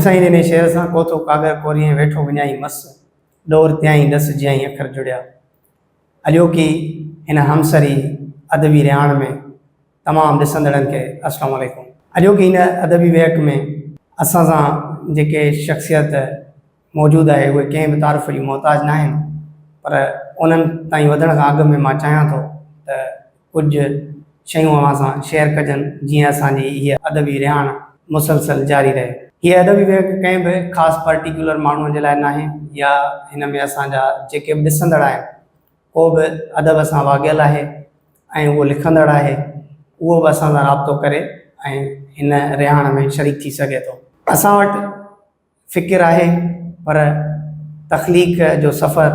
साईं ने शेर सां कोतो कागर कोरिए वेठो विञाई मस डोर त्याई दस जियाई अखर जुड़िया। अॼोकी हिन हमसरी अदबी रिहाण में तमाम ॾिसंदड़नि खे अस्सलाम वालेकुम। अॼोकी हिन अदबी वेहक में असां सां जेके शख़्सियत मौजूद है उहे कंहिं बि तारीफ़ जी मोहताज ना आहिनि, पर उन्हनि ताईं वधण खां अॻु में मां चाहियां थो त कुझु शयूं अवां सां शेयर कजनि जीअं असांजी हीअ अदबी रिहाण मुसलसल जारी रहे। हीअ अदबी वेहक कंहिं बि ख़ासि पर्टिकुलर माण्हूअ जे लाइ न आहे, या हिन में असांजा जेके बि ॾिसंदड़ आहिनि को बि अदब सां वाॻियल आहे ऐं उहो लिखंदड़ आहे, उहो बि असां सां राब्तो करे ऐं हिन रिहाण में शरीक थी सघे थो। असां वटि फ़िकिर आहे, पर तख़लीक़ जो सफ़र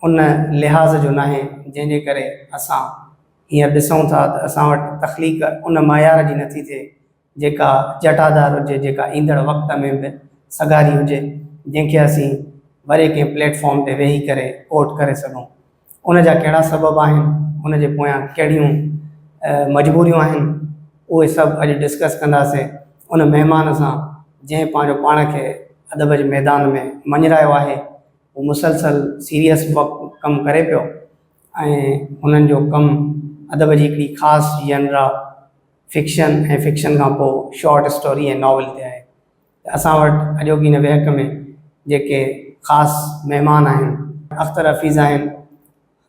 उन लिहाज़ जो न आहे जंहिंजे करे असां हीअं ॾिसूं था त असां वटि तख़लीक़ उन मयार जी नथी थिए जेका जटादार हुजे, जेका ईंदड़ वक़्त में बि सगारी हुजे, जंहिंखे असीं वरी कंहिं प्लेटफॉर्म ते वेही करे कोट करे सघूं। उन जा कहिड़ा सबब आहिनि, उन जे पोयां कहिड़ियूं मजबूरियूं आहिनि, उहे सभु अॼु डिस्कस कंदासीं उन महिमान सां जंहिं पंहिंजो पाण खे अदब जे मैदान में मञरायो आहे। उहो मुसलसल सीरियस कमु करे पियो ऐं हुननि जो कमु अदब जी हिकिड़ी ख़ासि जनरा फिक्शन ऐं फिक्शन खां पोइ शॉर्ट स्टोरी ऐं नॉवल ते आहे। असां वटि अॼोकी हिन वेहक में जेके ख़ासि महिमान आहिनि, अख़्तर हफ़ीज़ आहिनि।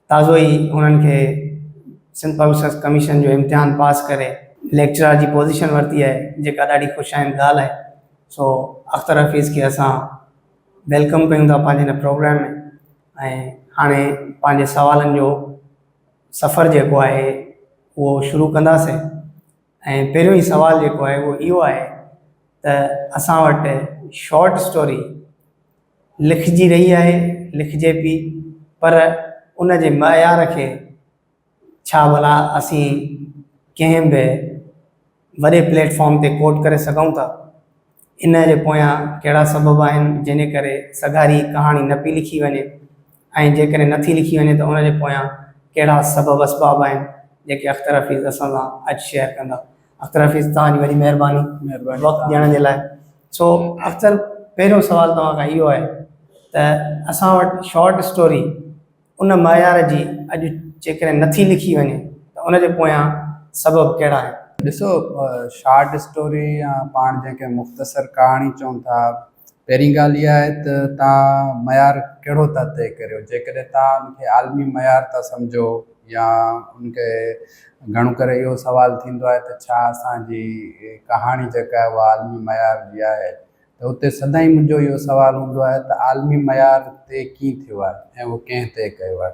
ताज़ो ई हुननि खे सिंध पब्लिशर्स कमीशन जो इम्तिहान पास करे लेक्चरर जी पोज़ीशन वरिती आहे, जेका ॾाढी ख़ुशाइनि ॻाल्हि आहे। सो अख़्तर हफ़ीज़ खे असां वेलकम कयूं था पंहिंजे हिन प्रोग्राम में। ऐं हाणे पंहिंजे सवालनि जो सफ़र जेको आहे उहो शुरू कंदासीं। ऐं पहिरियों ई सवाल जेको आहे उहो इहो आहे त असां वटि शॉर्ट स्टोरी लिखिजी रही आहे, लिखिजे पई, पर उन जे मयार खे छा भला असीं कंहिं बि वॾे प्लेटफॉर्म ते कोट करे सघूं था? इन जे पोयां कहिड़ा सबब आहिनि जंहिंजे करे सगारी कहाणी न पई लिखी वञे, ऐं जेकॾहिं नथी लिखी वञे त उन जे पोयां कहिड़ा सबब असबाब आहिनि जेके अख़्तर हफ़ीज़ असां सां अॼु शेयर कंदा। अख़्तर हफ़ीज़ तव्हांजी वॾी महिरबानी वक़्तु ॾियण जे लाइ। सो अख़्तर, पहिरियों सुवालु तव्हां खां इहो आहे त असां वटि शॉर्ट स्टोरी उन मयार जी अॼु जेकॾहिं नथी लिखी वञे त उन जे पोयां सबब कहिड़ा आहिनि? ॾिसो, शॉर्ट स्टोरी या पाण जंहिंखे मुख़्तसर कहाणी चऊं था, पहिरीं ॻाल्हि इहा आहे त तव्हां मयार कहिड़ो था तय करियो। जेकॾहिं तव्हां उनखे आलमी मयार था सम्झो, या उनखे घणो करे इहो सुवालु थींदो आहे त छा असांजी कहाणी जेका आहे उहा आलमी मयार जी आहे, त उते सदाईं मुंहिंजो इहो सुवालु हूंदो आहे त आलमी मयार ते कीअं थियो आहे ऐं उहो कंहिं तय कयो आहे।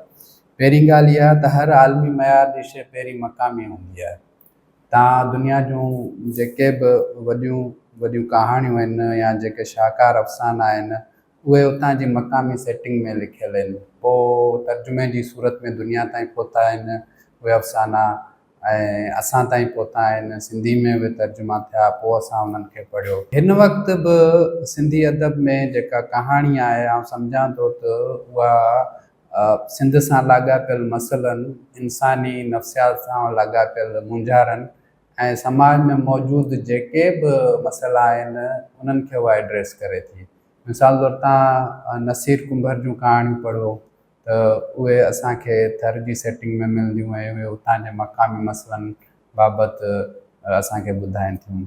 पहिरीं ॻाल्हि इहा त हर आलमी मयार जी शइ पहिरीं मक़ामी हूंदी आहे। तव्हां दुनिया जूं जेके बि वॾियूं वॾियूं कहाणियूं आहिनि या जेके शाहकार अफ़साना आहिनि, उहे उतां जी मक़ामी सेटिंग में लिखियल आहिनि। पोइ तर्जुमे जी सूरत में दुनिया ताईं पहुता आहिनि उहे अफ़साना, ऐं असां ताईं पहुता आहिनि। सिंधी में बि तर्जुमा थिया, पोइ असां उन्हनि खे पढ़ियो। हिन वक़्तु बि सिंधी अदब में जेका कहाणी आहे, आउं सम्झां थो त उहा सिंध सां लाॻापियल मसइलनि, इंसानी नफ़्सियात सां लाॻापियल मुंझारनि ऐं समाज में मौजूदु जेके बि मसइला आहिनि उन्हनि खे उहा एड्रेस करे थी। मिसाल तौरु तव्हां नसीर कुंभर जूं कहाणियूं पढ़ो त उहे असांखे थर जी सेटिंग में मिलंदियूं ऐं उहे उतां जे मक़ामी मसइलनि बाबति असांखे ॿुधाइनि थियूं।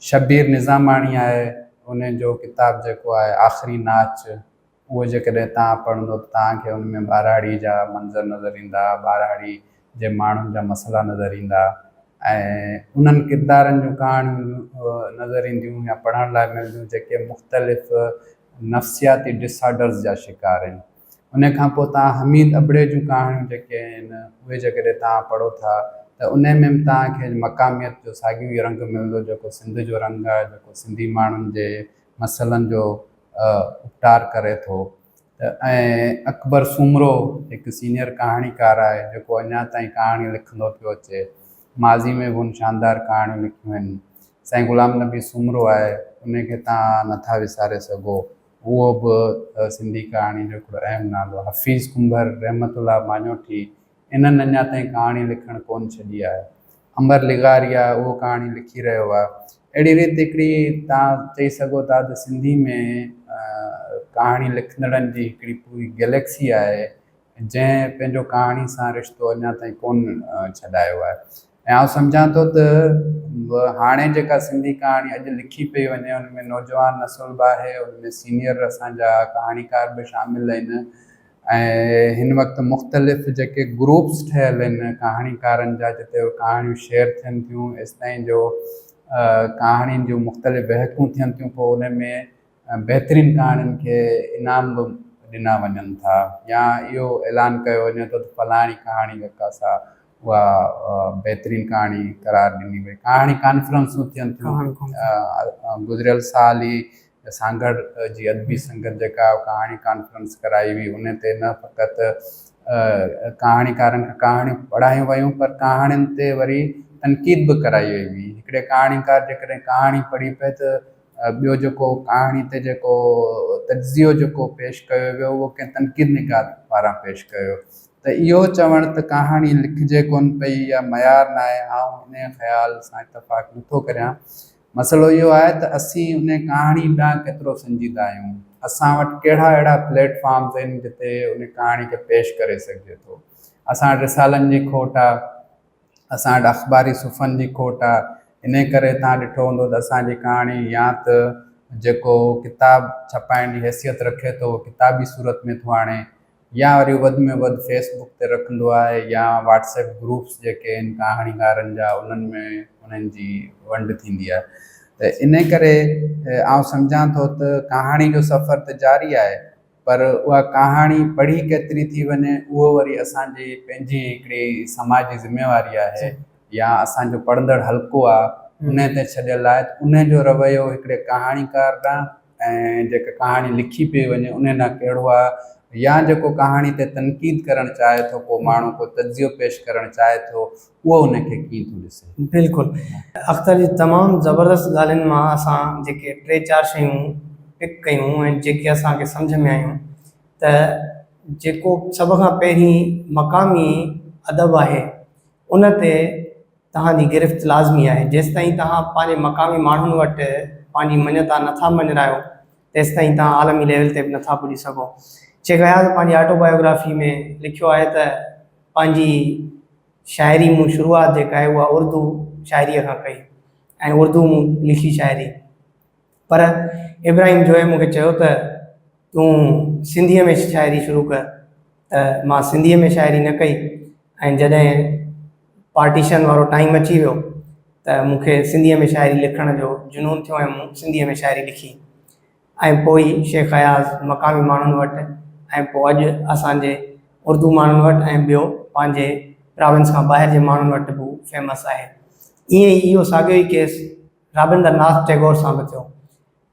शबीर निज़ामाणी आहे, उन जो किताबु जेको आहे आख़िरी नाच, उहो जेकॾहिं तव्हां पढ़ंदो त तव्हांखे उन में ॿाराड़ी जा मंज़र नज़र ईंदा, ॿाराड़ी जे माण्हुनि जा मसइला नज़र ईंदा, ऐं उन्हनि किरदारनि जूं कहाणियूं नज़र ईंदियूं या पढ़ण लाइ मिलंदियूं जेके मुख़्तलिफ़ नफ़्सियाती डिसऑर्डर्स जा शिकार आहिनि। उन खां पोइ तव्हां हमीद अबड़े जूं कहाणियूं जेके आहिनि उहे जेकॾहिं तव्हां पढ़ो था त उन में बि तव्हांखे मक़ामियत जो साॻियो ई रंग मिलंदो जेको सिंध जो रंग आहे, जेको सिंधी माण्हुनि जे मसइलनि जो उपटार करे थो। ऐं अकबर सूमरो हिकु सीनियर कहाणीकार आहे जेको अञा ताईं कहाणी लिखंदो पियो अचे। माज़ी में बि हुन शानदार कहाणियूं लिखियूं आहिनि। साईं ग़ुलाम नबी सूमरो आहे, उनखे तव्हां नथा विसारे सघो, उहो बि सिंधी कहाणी जो हिकिड़ो अहम नालो आहे। हफ़ीज़ कुंभर रहमतुल्लाह माञोठी, इन्हनि अञा ताईं कहाणी लिखणु कोन छॾी आहे। अमर लिगारिया उहो कहाणी लिखी रहियो आहे। अहिड़ी रीति हिकिड़ी तव्हां चई सघो था त सिंधी में कहाणी लिखंदड़नि जी हिकिड़ी पूरी गैलेक्सी आहे जंहिं पंहिंजो कहाणी सां रिश्तो अञा ताईं कोन छॾायो आहे। ऐं आउं सम्झां थो त हाणे जेका सिंधी कहाणी अॼु लिखी पई वञे उन में नौजवान नसुल बि आहे, उन में सीनियर असांजा कहाणीकार बि शामिलु आहिनि ऐं हिन वक़्तु मुख़्तलिफ़ जेके ग्रुप्स ठहियल आहिनि कहाणीकारनि जा जिते कहाणियूं शेयर थियनि थियूं एसि ताईं जो कहाणियुनि जूं मुख़्तलिफ़ बहकूं थियनि थियूं, पोइ उन में बहितरीनु कहाणियुनि खे इनाम बि ॾिना वञनि था या इहो ऐलान कयो वञे थो त फलाणी कहाणी जेका सा उहा बहितरीनु कहाणी करार ॾिनी वई। कहाणी कॉन्फ्रेंसूं थियनि थियूं। गुज़िरियल साल ई सांगड़ जी अदबी संगत जेका कहाणी कॉन्फ्रेंस कराई हुई उन ते न फ़क़ति कहाणीकारनि खे कहाणियूं पढ़ायूं वयूं पर कहाणियुनि ते वरी तनक़ीद बि कराई वई हुई। हिकिड़े कहाणीकार जेकॾहिं कहाणी पढ़ी पए त ॿियो जेको कहाणी ते जेको तज्ज़ियो जेको पेश कयो वियो उहो कंहिं तनक़ीद निगाह पारां पेश कयो। त इहो चवणु त कहाणी लिखिजे कोन पई या मयार न आहे, आउं इन ख़्याल सां इतफ़ाक़ नथो करियां। मसइलो इहो आहे त असीं उन कहाणी ॾांहुं केतिरो संजीदा आहियूं, असां वटि कहिड़ा अहिड़ा प्लेटफॉर्म्स आहिनि जिते उन कहाणी खे पेश करे सघिजे थो। असां वटि रिसालनि जी खोट आहे, असां वटि अख़बारी सुफ़नि जी खोट आहे, इन करे तव्हां ॾिठो हूंदो त असांजी कहाणी या त जेको किताब छपाइण जी हैसियत रखे थो किताबी सूरत में थो आणे या वरी वधि में वधि फेसबुक ते रखंदो आहे या व्हाट्सएप ग्रुप्स जेके आहिनि कहाणीकारनि जा उन्हनि में उन्हनि जी वंड थींदी आहे। त इन करे आउं सम्झां थो त कहाणी जो सफ़र त जारी आहे पर उहा कहाणी पढ़ी केतिरी थी वञे उहो वरी असांजी पंहिंजी हिकिड़ी समाजी ज़िम्मेवारी आहे या असांजो पढ़ंदड़ हल्को आहे उन ते छॾियल आहे। उन जो रवैयो हिकिड़े कहाणीकार ॾांहुं ऐं जेका कहाणी लिखी पई वञे उन ॾांहुं कहिड़ो आहे या जेको कहाणी ते तनक़ीद करणु चाहे थो को माण्हू को तज्ज़ियो पेश करणु चाहे थो उहो उनखे कीअं थो ॾिसे। बिल्कुलु अख़्तर जी तमामु ज़बरदस्त ॻाल्हियुनि मां असां जेके 3-4 शयूं पिक कयूं ऐं जेके असांखे सम्झ में आयूं त जेको सभ खां पहिरीं मक़ामी अदब आहे उन ते तव्हांजी गिरफ़्त लाज़मी आहे। जेसि ताईं तव्हां पंहिंजे मक़ामी माण्हुनि वटि पंहिंजी मञता नथा मञायो तेसि ताईं तव्हां आलमी लेवल ते बि नथा पुॼी सघो। शेख हयात पंहिंजी ऑटोबायोग्राफी में लिखियो आहे त पंहिंजी शाइरी मूं शुरूआत जेका आहे उहा उर्दू शाइरीअ खां कई ऐं उर्दू मूं लिखी शाइरी, पर इब्राहिम जोए मूंखे चयो त तूं सिंधीअ में शाइरी शुरू कर त मां सिंधीअ में शाइरी न कई ऐं जॾहिं पार्टीशन वारो टाइम अची वियो त मूंखे सिंधीअ में शाइरी लिखण जो जुनून थियो ऐं मूं सिंधीअ में शाइरी लिखी ऐं पोइ शेख हयात मक़ामी माण्हुनि वटि ऐं पोइ अॼु असांजे उर्दू माण्हुनि वटि ऐं ॿियो पंहिंजे प्रोविंस खां ॿाहिरि जे माण्हुनि वटि बि फेमस आहे। ईअं ई इहो साॻियो ई केस राबिंद्रनाथ टैगोर सां बि थियो।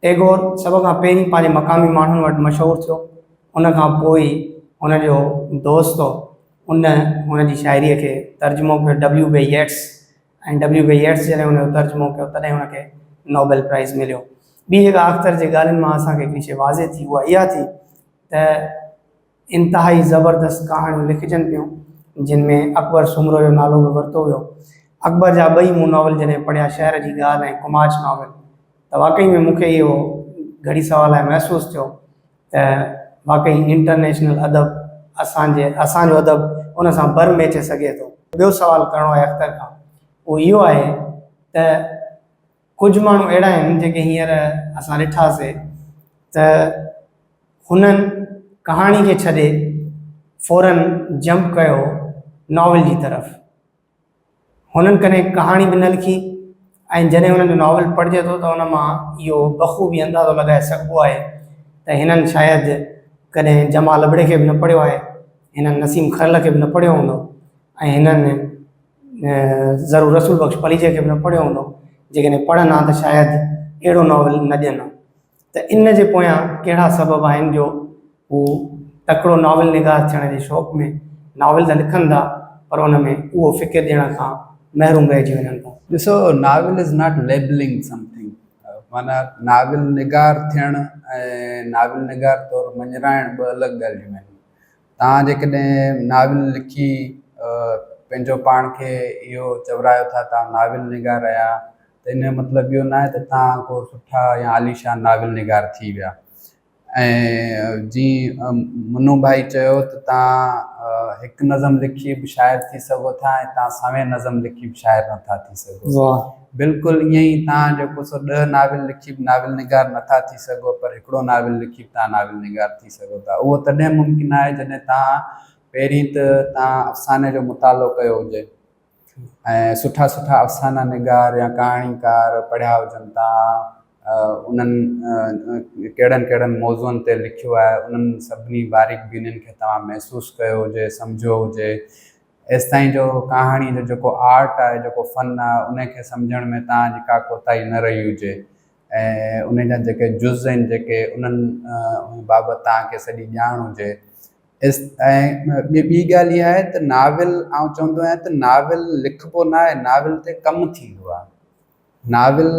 टैगोर सभ खां पहिरीं पंहिंजे मक़ामी माण्हुनि वटि मशहूरु थियो, उन खां पोइ हुनजो दोस्त उन हुनजी शाइरीअ खे तर्जुमो कयो W.B. येट्स ऐं W.B. येट्स जॾहिं हुनजो तर्जुमो कयो तॾहिं हुनखे नोबेल प्राइज़ मिलियो। ॿी जेका अख़्तर जे ॻाल्हियुनि मां असांखे हिकिड़ी शइ वाज़े थी उहा इहा थी त इंतिहाई ज़बरदस्त कहाणियूं लिखिजनि पियूं जिन में अकबर सुमरो जो नालो बि वरितो वियो। अकबर जा ॿई मूं नॉवल जॾहिं पढ़िया शहर जी ॻाल्हि ऐं कुमाच नॉवल त वाक़ई में मूंखे इहो घड़ी सवाल आहे महसूसु थियो त वाक़ई इंटरनेशनल अदब असांजो अदब उन सां बर मेचे सघे थो। ॿियो सवाल करिणो आहे अख़्तर खां उहो इहो आहे त कुझु माण्हू अहिड़ा आहिनि जेके हींअर असां ॾिठासीं त हुननि कहाणी खे छॾे फ़ौरन जंप कयो नॉवल जी तरफ़। हुननि कॾहिं कहाणी बि न लिखी ऐं जॾहिं हुननि जो नॉवल पढ़िजे थो त हुन मां इहो बख़ूबी अंदाज़ो लॻाए सघिबो आहे त हिननि शायदि कॾहिं जमाल अबड़े खे बि न पढ़ियो आहे, हिननि नसीम खरल खे बि न पढ़ियो हूंदो ऐं हिननि ज़रूरु रसूल बख़्श पलीजे खे बि न पढ़ियो हूंदो। जेकॾहिं पढ़नि हा त शायदि अहिड़ो नॉवल न ॾियनि हा। त इन जे पोयां कहिड़ा सबब आहिनि जो हू तकिड़ो नॉवल निगार थियण जे शौक़ में नॉवल त लिखनि था पर उन में उहो फ़िक्र ॾियण खां महरूम रहिजी वञनि था। ॾिसो novel is not labelling something, माना नाविल निगार थियणु ऐं नाविल निगार तौरु मञराइण ॿ अलॻि ॻाल्हियूं आहिनि। तव्हां जेकॾहिं नाविल लिखी पंहिंजो पाण खे इहो चवरायो था तव्हां नाविल निगार आहिया, त इन जो मतिलबु इहो न आहे त तव्हां को सुठा या आलीशान नाविल निगार थी विया। ऐं जीअं मुन्नू भाई चयो त तव्हां हिकु नज़म लिखी बि शाइर थी सघो था ऐं तव्हां सवें नज़म लिखी बि शाइर नथा थी सघो। वाह, बिल्कुलु ईअं ई तव्हां जेको सो 10 नाविल लिखी बि नाविल निगार नथा थी सघो, पर हिकिड़ो नाविल लिखी बि तव्हां नाविल निगार थी सघो था। उहो तॾहिं मुमकिन आहे जॾहिं तव्हां पहिरीं त तव्हां अफ़साने जो मुतालो कयो हुजे ऐं सुठा सुठा अफ़साना निगार या कहाणीकार पढ़िया हुजनि, तव्हां उन्हनि कहिड़नि कहिड़नि मौज़ुअनि ते लिखियो आहे, उन्हनि सभिनी बारीक बीनियुनि खे तव्हां महसूसु कयो हुजे, सम्झो हुजे। एसि ताईं जो कहाणी जो जेको आर्ट आहे, जेको फ़न आहे, उनखे सम्झण में तव्हांजी का कोताही न रही हुजे ऐं उन जा जेके जुज़ आहिनि जेके उन्हनि बाबति तव्हांखे सॼी ॼाण हुजे। ऐं ॿी ॻाल्हि इहा आहे त नाविल आउं चवंदो आहियां त नाविल लिखिबो न आहे, नाविल ते कमु थींदो आहे। नाविल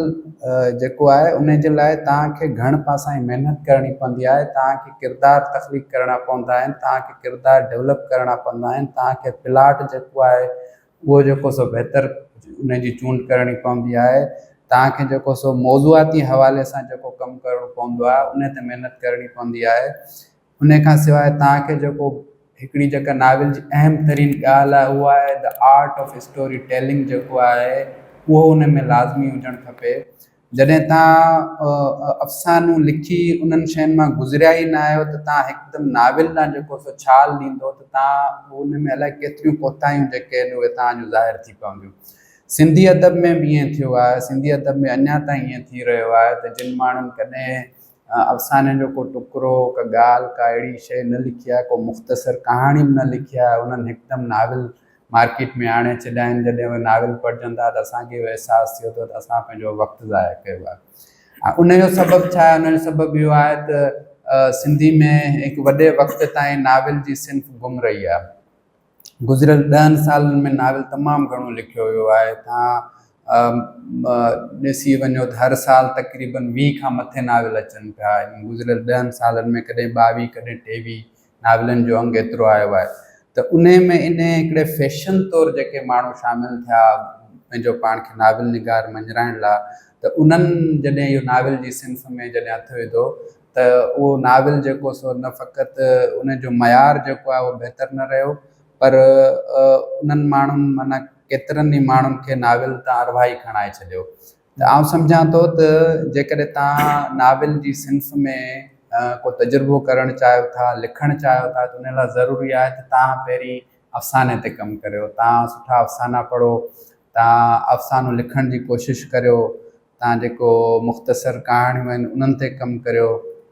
जेको आहे उन जे लाइ तव्हांखे घण पासां जी महिनत करणी पवंदी आहे, तव्हांखे किरदार तख़लीक़ करणा पवंदा आहिनि, तव्हांखे किरदार डेवलप करणा पवंदा आहिनि, तव्हांखे प्लाट जेको आहे उहो जेको सो बहितर उन जी चूंड करणी पवंदी आहे, तव्हांखे जेको सो मौज़ूआती हवाले सां जेको कमु करणो पवंदो आहे उन ते महिनत करणी पवंदी आहे। उन खां सवाइ तव्हांखे जेको हिकिड़ी जेका नाविल जी अहम तरीन ॻाल्हि आहे उहा आहे the art of story telling जेको आहे उहो उन में लाज़मी हुजणु खपे। जॾहिं तव्हां अफ़सानूं लिखी उन्हनि शयुनि मां गुज़रिया ई न आहियो त तव्हां हिकदमि नाविल ॾांहुं जेको सो छाल ॾींदो त तव्हां उन में अलाए केतिरियूं कोताहियूं जेके आहिनि उहे तव्हांजूं ज़ाहिर थी पवंदियूं। सिंधी अदब में बि ईअं थियो आहे, सिंधी अदब में अञा ताईं ईअं थी रहियो आहे त जिन माण्हुनि कॾहिं अफ़साने जो को टुकड़ो, का ॻाल्हि, का अहिड़ी शइ न लिखी आहे, को मुख़्तसर कहाणी बि न लिखी आहे, उन्हनि हिकदमि नाविल मार्केट में आणे छॾिया आहिनि। जॾहिं उहे नाविल पढ़जंदा त असांखे इहो अहसासु थियो त असां पंहिंजो वक़्तु ज़ाया कयो आहे। उनजो सबबु छा आहे? उनजो सबबु इहो आहे त सिंधी में हिकु वॾे वक़्त ताईं नाविल जी सिंफ़ गुम रही आहे। गुज़िरियल 10 सालनि में नाविल तमामु घणो लिखियो वियो आहे। तव्हां ॾिसी वञो त हर साल तक़रीबन 20 खां मथे नाविल अचनि पिया। गुज़िरियल 10 सालनि में कॾहिं 22, कॾहिं 23 नाविलनि जो अंगु एतिरो आयो आहे। त उन में इन हिकिड़े फैशन तौरु जेके माण्हू शामिलु थिया पंहिंजो पाण खे नाविल निगार मंझराइण लाइ, त उन्हनि जॾहिं इहो नाविल जी सिंफ़ में जॾहिं हथु विधो त उहो नाविल जेको सो न फ़क़ति उन जो मयार जेको आहे उहो बहितर न रहियो, पर उन्हनि माण्हुनि माना केतिरनि ई माण्हुनि खे नाविल तां अरवाही खणाए छॾियो। त आउं सम्झां थो त जेकॾहिं तव्हां नाविल जी सिंफ़ में को तजुर्बो करणु चाहियो था, लिखणु चाहियो था, त उन लाइ ज़रूरी आहे त तव्हां पहिरीं अफ़साने ते कमु करियो। तव्हां सुठा अफ़साना पढ़ो, तव्हां अफ़सानो लिखण जी कोशिशि करियो, तव्हां जेको मुख़्तसर कहाणियूं आहिनि उन्हनि ते कमु करियो।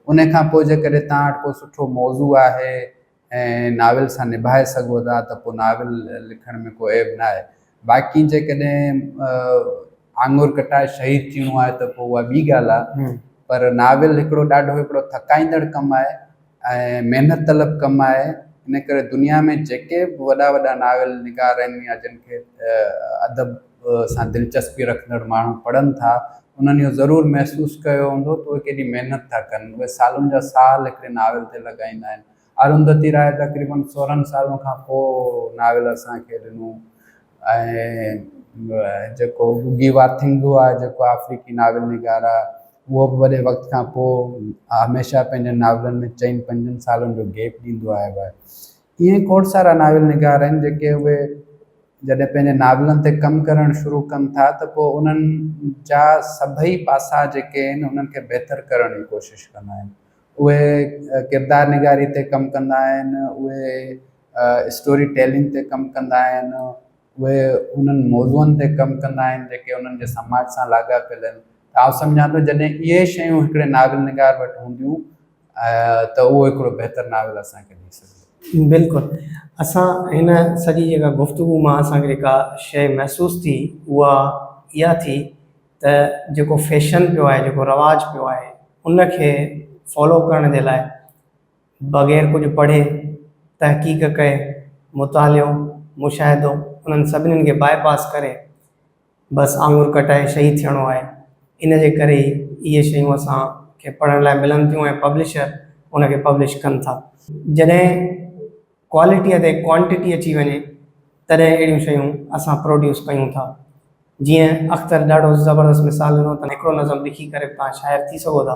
उन खां पोइ जेकॾहिं तव्हां वटि को सुठो मौज़ू आहे ऐं नाविल सां निभाए सघो था त पोइ नाविल लिखण में को ऐब न आहे। बाक़ी जेकॾहिं आङुर कटाए शहीद थियणो आहे त पोइ उहा ॿी ॻाल्हि आहे, पर नाविल हिकिड़ो थकाईंदड़ कमु आहे ऐं महिनत तलब कमु आहे। इन करे दुनिया में जेके बि वॾा वॾा नाविल निगार आहिनि या जिन खे अदब सां दिलचस्पी रखंदड़ माण्हू पढ़नि था, उन्हनि इहो ज़रूरु महसूसु कयो हूंदो त उहे केॾी महिनत था कनि। उहे सालुनि जा साल हिकिड़े नाविल ते लॻाईंदा आहिनि। अरुंधति राय तक़रीबन 16 सालनि खां पोइ नाविल असांखे ॾिनो ऐं जेको गुगी वाथिंगो आहे जेको अफ्रीकी नाविल निगार आहे, उहो बि वॾे वक़्त खां पोइ हमेशह पंहिंजे नाविलनि में 4-5 सालनि जो गैप ॾींदो आयो आहे। ईअं खोड़ सारा नाविल निगार आहिनि जेके उहे जॾहिं पंहिंजे नाविलनि ते कमु करणु शुरू कनि था त पोइ उन्हनि जा सभई पासा जेके आहिनि उन्हनि खे बहितर करण जी कोशिशि कंदा आहिनि। उहे किरदार निगारी ते कमु कंदा आहिनि, उहे स्टोरी टेलिंग ते कमु कंदा आहिनि, उहे उन्हनि मौज़ुअनि ते कमु कंदा आहिनि जेके उन्हनि जे समाज सां लाॻापियल आहिनि। त आउं सम्झां थो जॾहिं इहे शयूं हिकिड़े नाविल निगार वटि हूंदियूं त उहो हिकिड़ो बहितर नाविल असांखे ॾेई सघंदो। बिल्कुलु। असां हिन सॼी जेका गुफ़्तगू मां असांखे जेका शइ महसूसु थी उहा इहा थी त जेको फैशन पियो आहे, जेको रवाजु पियो आहे, उनखे फॉलो करण जे लाइ बग़ैर कुझु पढ़े, तहक़ीक़ कए, मुतालियो, मुशाहिदो, उन्हनि सभिनीनि खे बाएपास करे बसि आङुर कटाए शहीद थियणो आहे। इन जे करे इहे शयूं असांखे पढ़ण लाइ मिलनि थियूं ऐं पब्लिशर उनखे पब्लिश कनि था। जॾहिं क्वालिटीअ ते क्वांटिटी अची वञे तॾहिं अहिड़ियूं शयूं असां प्रोड्यूस कयूं था। जीअं अख़्तर ॾाढो ज़बरदस्त मिसाल ॾिनो त हिकिड़ो नज़म लिखी करे तव्हां शाइर थी सघो था।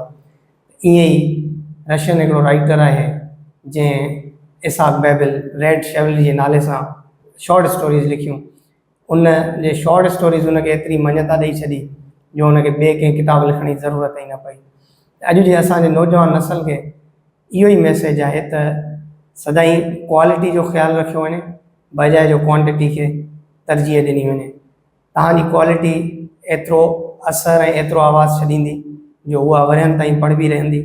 ईअं ई रशियन हिकिड़ो राइटर आहे जंहिं इसाक बेबिल रेड शेवली जे नाले सां शॉर्ट स्टोरीज़ लिखियूं। उन जे शॉर्ट स्टोरीज़ उनखे एतिरी मञता ॾेई छॾी जो उनखे ॿिए कंहिं किताब लिखण जी ज़रूरत ई न पई। अॼु जे असांजे नौजवान नसल खे इहो ई मैसेज आहे त सदाईं क्वालिटी जो ख़्यालु रखियो वञे बजाए जो क्वांटिटी खे तरजीह ॾिनी वञे। तव्हांजी क्वालिटी एतिरो असरु ऐं एतिरो आवाज़ु छॾींदी जो उहा वरियनि ताईं पढ़बी रहंदी,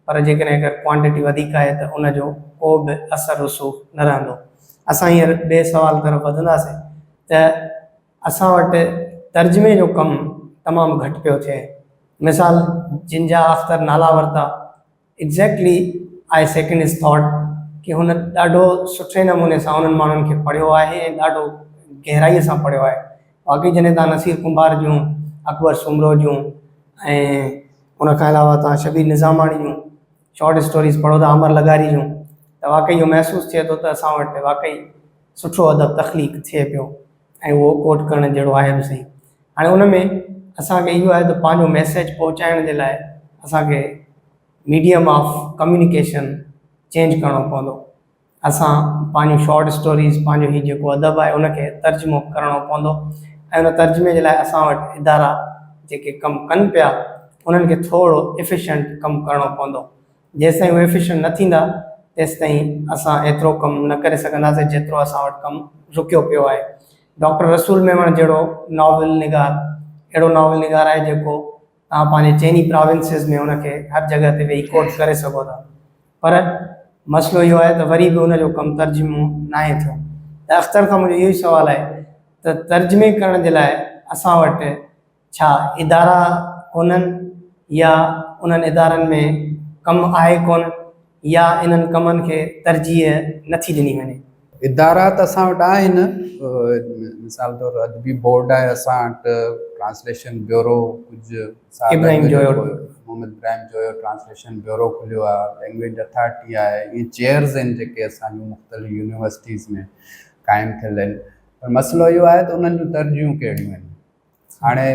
पर जेकॾहिं अगरि क्वांटिटी वधीक आहे त उनजो को बि असरु रसूख़ न रहंदो। असां हींअर ॿिए सुवाल तरफ़ वधंदासीं त असां वटि तर्जुमे जो कमु तमामु घटि पियो थिए। मिसाल जिन जा अख़्तर नाला वरिता, exactly I second is thought कि हुन ॾाढो सुठे नमूने सां उन्हनि माण्हुनि खे पढ़ियो आहे ऐं ॾाढो गहराईअ सां पढ़ियो आहे। बाक़ी जॾहिं तव्हां नसीर कुंभार जूं, अकबर सुमरो जूं ऐं उनखां अलावा तव्हां शबीर निज़ामाणी जूं शॉर्ट स्टोरीज़ पढ़ो था, अमर लगारी जूं, त वाक़ई इहो महसूसु थिए थो त असां वटि वाक़ई सुठो अदब तख़लीक़ थिए पियो ऐं उहो कोट करण जहिड़ो आहे बि सही। हाणे उन में असांखे इहो आहे त पंहिंजो मैसेज पहुचाइण जे लाइ असांखे मीडियम ऑफ कम्युनिकेशन चेंज करिणो पवंदो। असां पंहिंजूं शॉर्ट स्टोरीज़, पंहिंजो हीउ जेको अदब आहे उनखे तर्जुमो करिणो पवंदो ऐं उन तर्जुमे जे लाइ असां वटि इदारा जेके कमु कनि पिया उन्हनि खे थोरो एफिशिएंट कमु करिणो पवंदो। जेसिताईं उहे एफिशिएंट न थींदा तेसिताईं असां एतिरो कमु न करे सघंदासीं जेतिरो असां वटि कमु रुकियो पियो आहे। डॉक्टर रसूल मेमण जहिड़ो नॉवल निगार अहिड़ो नॉवल निगार आहे जेको तव्हां पंहिंजे चइनी प्रोविंसिस में उनखे हर जॻह ते वेही कोट करे सघो था, पर मसइलो इहो आहे त वरी बि उनजो कमु तर्जुमो न आहे थियो। त अख़्तर खां मुंहिंजो इहो ई सुवालु आहे त तर्जुमे करण जे लाइ असां वटि छा इदारा कोन्हनि या उन्हनि इदारनि में कमु आहे कोन या इन्हनि कमनि खे तरजीह नथी ॾिनी वञे? इदारा त असां वटि आहिनि। मिसाल तौर अदबी बोर्ड आहे असां वटि, ट्रांसलेशन ब्यूरो कुझु इब्राहिम जोयो, मोहम्मद इब्राहिम जोयो ट्रांसलेशन ब्यूरो खुलियो आहे, लैंग्वेज अथॉरिटी आहे। इहे चेयर्स आहिनि जेके असांजूं मुख़्तलिफ़ यूनिवर्सिटीज़ में क़ाइमु थियल आहिनि। पर मसइलो इहो आहे त उन्हनि जूं तरजियूं कहिड़ियूं आहिनि। हाणे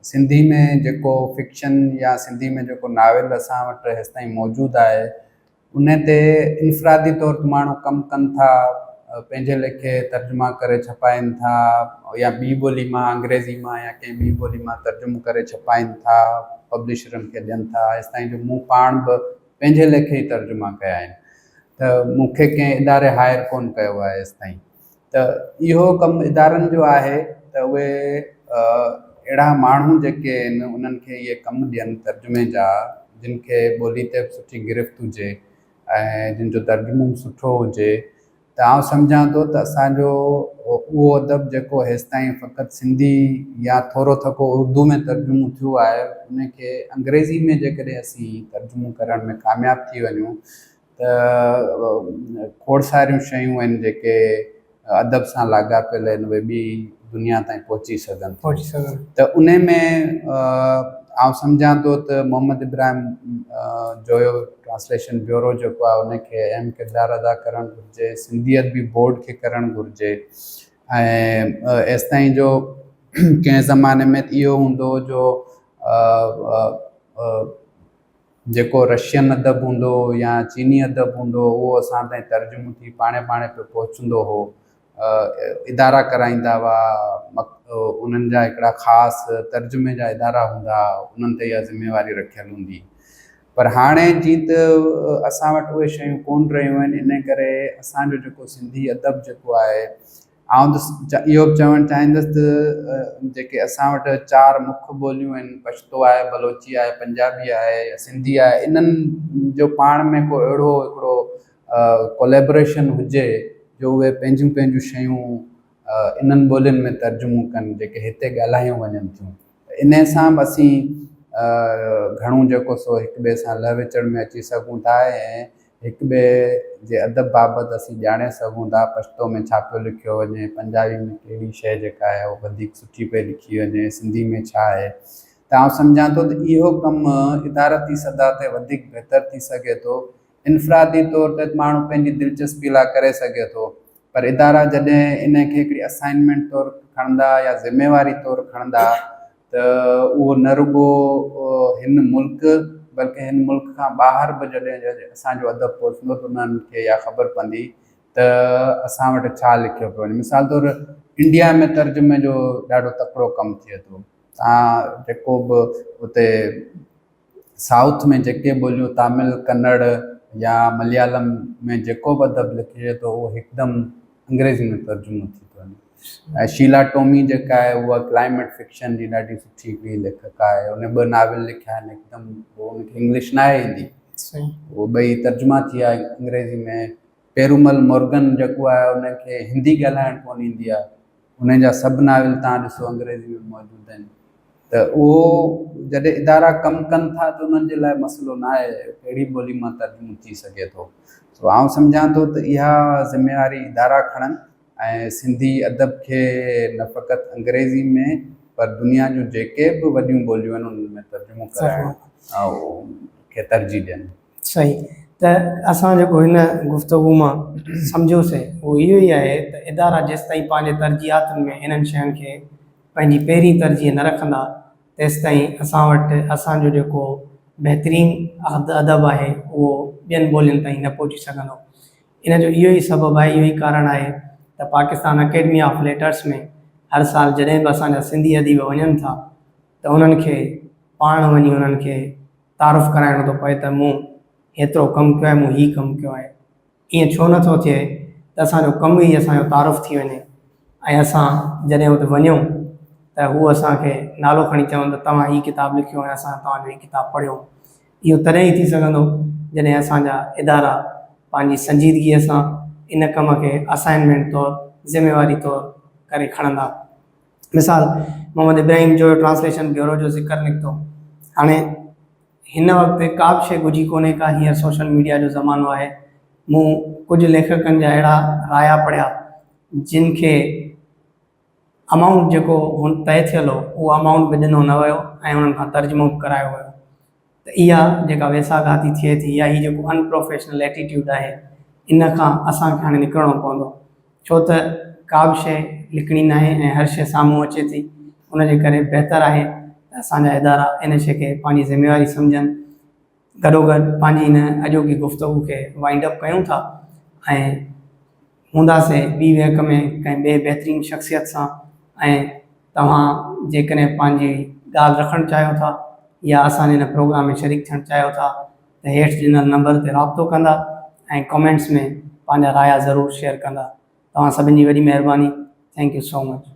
सिंधी में जेको फिक्शन या सिंधी में जेको नावेल असां वटि हेसि ताईं मौजूदु आहे उन ते इनफ़रादी तौर ते माण्हू कमु कनि था, पंहिंजे लेखे तर्जुमा करे छपाइनि था या ॿी ॿोली मां, अंग्रेज़ी मां या कंहिं ॿी ॿोली मां तर्जुमो करे छपाइनि था, पब्लिशरनि खे ॾियनि था। हेसि ताईं जो मूं पाण बि पंहिंजे लेखे ई तर्जुमा कया आहिनि, त मूंखे कंहिं इदारे हायर कोन कयो आहे हेसि ताईं। त इहो कमु इदारनि जो आहे त उहे अहिड़ा माण्हू जेके आहिनि उन्हनि खे इहे कमु ॾियनि तर्जुमे जा, जिन खे ॿोली ते बि सुठी गिरफ़्त हुजे ऐं जिन जो तर्जुमो सुठो हुजे। त आउं सम्झां थो त असांजो उहो अदब जेको हेसि ताईं फ़क़ति सिंधी या थोरो थको उर्दू में तर्जुमो थियो आहे उनखे अंग्रेज़ी में जेकॾहिं असीं तर्जुमो करण में कामयाबु थी वञूं त खोड़ सारियूं शयूं आहिनि जेके अदब सां लाॻापियल आहिनि, उहे ॿी दुनिया ताईं पहुची सघनि। त उन में आउं सम्झां थो त मोहम्मद इब्राहिम जोयो ट्रांसलेशन ब्यूरो जेको आहे उनखे अहम किरदारु अदा करणु घुरिजे, सिंधी अदबी बोर्ड खे करणु घुरिजे। ऐं एसि ताईं जो कंहिं ज़माने में इहो हूंदो जो जेको रशियन अदब हूंदो या चीनी अदब हूंदो उहो असां ताईं तर्जुमो थी पाणे पियो पहुचंदो हो। इदारा कराईंदा हुआ, उन्हनि जा हिकिड़ा ख़ासि तर्जुमे जा इदारा हूंदा, उन्हनि ते इहा ज़िमेवारी रखियलु हूंदी। पर हाणे जीअं त असां वटि उहे शयूं कोन रहियूं आहिनि, इन करे असांजो जेको सिंधी अदब जेको आहे, आउं त इहो बि चवणु चाहींदुसि त जेके असां वटि 4 मुख्य ॿोलियूं आहिनि, पछतो आहे, बलोची आहे, पंजाबी आहे या सिंधी आहे, इन्हनि जो पाण में को अहिड़ो हिकिड़ो कोलेबोरेशन हुजे जो उहे पंहिंजूं शयूं इन्हनि ॿोलियुनि में तर्जुमो कनि जेके हिते ॻाल्हायूं वञनि थियूं। इन सां बि असीं घणो जेको सो हिक ॿिए सां लह विचड़ में अची सघूं था ऐं हिक ॿिए जे अदब बाबति असीं ॼाणे सघूं था। पछतो में छा पियो लिखियो वञे, पंजाबी में कहिड़ी शइ जेका आहे उहा वधीक सुठी पई लिखी वञे, सिंधी में छा आहे। त आउं सम्झां थो त इहो कमु इदारती सतह ते वधीक बहितर थी सघे थो। इनफ़रादी तौर ते माण्हू पंहिंजी दिलचस्पी लाइ करे सघे थो, पर इदारा जॾहिं इन खे हिकिड़ी असाइनमेंट तौरु खणंदा या ज़िम्मेवारी तौरु खणंदा त उहो न रुॻो हिन मुल्क बल्कि हिन मुल्क खां ॿाहिरि बि जॾहिं असांजो अदब पहुचंदो त उन्हनि खे इहा ख़बर पवंदी त असां वटि छा लिखियो पियो वञे। मिसाल तौरु इंडिया में तर्जुमे जो ॾाढो तकिड़ो कमु थिए थो। तव्हां जेको बि उते साउथ में जेके ॿोलियूं तामिल कन्नड़ या मलयालम में जेको बि अदब लिखे थो उहो हिकदमि अंग्रेज़ी में तर्जुमो थी थो वञे। ऐं शीला टोमी जेका आहे उहा क्लाइमेट फिक्शन जी ॾाढी सुठी हिकिड़ी लेखक आहे। उन 2 नाविल लिखिया आहिनि हिकदमि, उहो उनखे इंग्लिश न आहे ईंदी, उहो 2 तर्जुमा थी आहे अंग्रेज़ी में। पेरूमल मोर्गन जेको आहे उनखे हिंदी ॻाल्हाइणु कोन ईंदी आहे, उन जा सभु नाविल तव्हां ॾिसो अंग्रेज़ी में मौजूदु आहिनि। त उहो जॾहिं इदारा कमु कनि था त उन्हनि जे लाइ मसइलो न आहे कहिड़ी ॿोली मां तर्जुमो थी सघे थो। सो आउं सम्झां थो त इहा ज़िम्मेवारी इदारा खणनि ऐं सिंधी अदब खे न फ़क़ति अंग्रेज़ी में पर दुनिया जूं जेके बि वॾियूं ॿोलियूं आहिनि उन्हनि में तर्जुमो कराइणु ऐं खे तरजीह ॾियनि। सही। त असां जेको हिन गुफ़्तगू मां सम्झोसीं उहो इहो ई आहे त इदारा जेसिताईं पंहिंजे तरजीहातुनि में इन्हनि शयुनि खे पंहिंजी पहिरीं तरजीह न रखंदा तेसिताईं असां वटि असांजो जेको बहितरीनु अदब आहे उहो ॿियनि ॿोलियुनि ताईं न पहुची सघंदो। इन जो इहो ई सबबु आहे, इहो ई कारण आहे त पाकिस्तान अकेडमी ऑफ लेटर्स में हर साल जॾहिं बि असांजा सिंधी अदीब वञनि था त उन्हनि खे पाण वञी उन्हनि खे तारुफ़ु कराइणो थो पए त मूं हेतिरो कमु कयो आहे, मूं हीउ कमु कयो आहे। ईअं छो नथो थिए त असांजो कमु ई असांजो तारुफ़ु थी वञे ऐं असां जॾहिं हुते वञूं त हू असांखे नालो खणी चवनि त तव्हां हीअ किताबु लिखियो ऐं असां तव्हांजो हीअ किताबु पढ़ियो। इहो तॾहिं ई थी सघंदो जॾहिं असांजा इदारा पंहिंजी संजीदगीअ सां इन कम खे असाइनमेंट तौरु ज़िम्मेवारी तौरु करे खणंदा। मिसाल मोहम्मद इब्राहिम जो ट्रांसलेशन ब्यूरो जो ज़िक्र निकितो। हाणे हिन वक़्तु का बि शइ घुजी कोन्हे का, हींअर सोशल मीडिया जो ज़मानो आहे। मूं कुझु लेखकनि जा अहिड़ा राया पढ़िया जिन खे अमाउंट जेको हुन तय थियल हो उहो अमाउंट बि ॾिनो न वियो ऐं उन्हनि खां तर्जुमो बि करायो वियो। त इहा जेका वेसाघाती थिए थी या हीअ जेको अनप्रोफेशनल एटीट्यूड आहे इन खां असांखे हाणे निकिरणो पवंदो, छो त का बि शइ लिखणी न आहे ऐं हर शइ साम्हूं अचे थी। उनजे करे बहितर आहे त असांजा इदारा इन शइ खे पंहिंजी ज़िम्मेवारी सम्झनि। गॾोगॾु पंहिंजी हिन अॼोकी गुफ़्तगू खे वाइंड अप कयूं था ऐं हूंदासीं ॿी विहक में कंहिं ॿिए बहितरीनु शख़्सियत सां। ऐं तव्हां जेकॾहिं पंहिंजी ॻाल्हि रखणु चाहियो था या असांजे हिन प्रोग्राम में शरीक थियणु चाहियो था त हेठि ॾिनल नंबर ते राब्तो कंदा ऐं कमेंट्स में पंहिंजा राया ज़रूरु शेयर कंदा। तव्हां सभिनी जी वॾी महिरबानी। Thank you so much.